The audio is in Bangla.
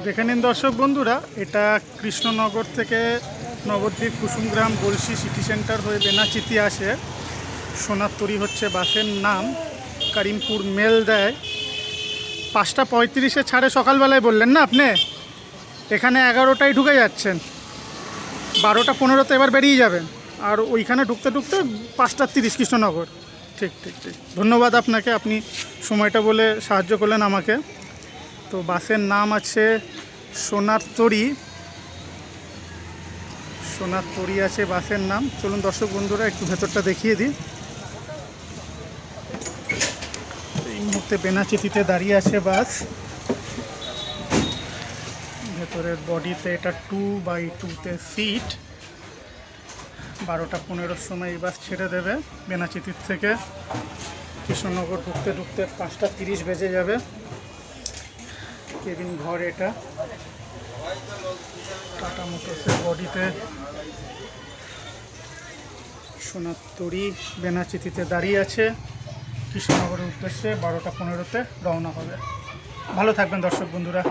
দেখে নিন দর্শক বন্ধুরা, এটা কৃষ্ণনগর থেকে নবদ্বীপ কুসুমগ্রাম গলসি সিটি সেন্টার হয়ে বেনাচিতি আসে। সোনার তরী হচ্ছে বাসের নাম। করিমপুর মেল দেয় 5:35 ছাড়ে সকালবেলায় বললেন না আপনি? এখানে 11টায় ঢুকে যাচ্ছেন, 12:15 এবার বেরিয়ে যাবেন, আর ওইখানে ঢুকতে ঢুকতে 5:30 কৃষ্ণনগর। ঠিক ঠিক ঠিক, ধন্যবাদ আপনাকে, আপনি সময়টা বলে সাহায্য করলেন আমাকে। তো বাসের নাম আছে সোনার তরী। সোনার তরী আছে বাসের নাম। চলুন দর্শক বন্ধুরা একটু ভেতরটা দেখিয়ে দিই। এই মুহূর্তে বেনাচিতিতে দাঁড়িয়ে আছে বাস। ভেতরের বডিতে এটা 2x2-তে সিট। 12:15 সময় এই বাস ছেড়ে দেবে বেনাচিতির থেকে। কৃষ্ণনগর ঢুকতে ঢুকতে 5:30 বেজে যাবে। কেবিন ঘর এটা। টাটা মোটরসের বডিতে সোনার তরী বেনাচিতিতে দাঁড়িয়ে আছে। কৃষ্ণনগরের উদ্দেশ্যে 12:15-তে রওনা হবে। ভালো থাকবেন দর্শক বন্ধুরা।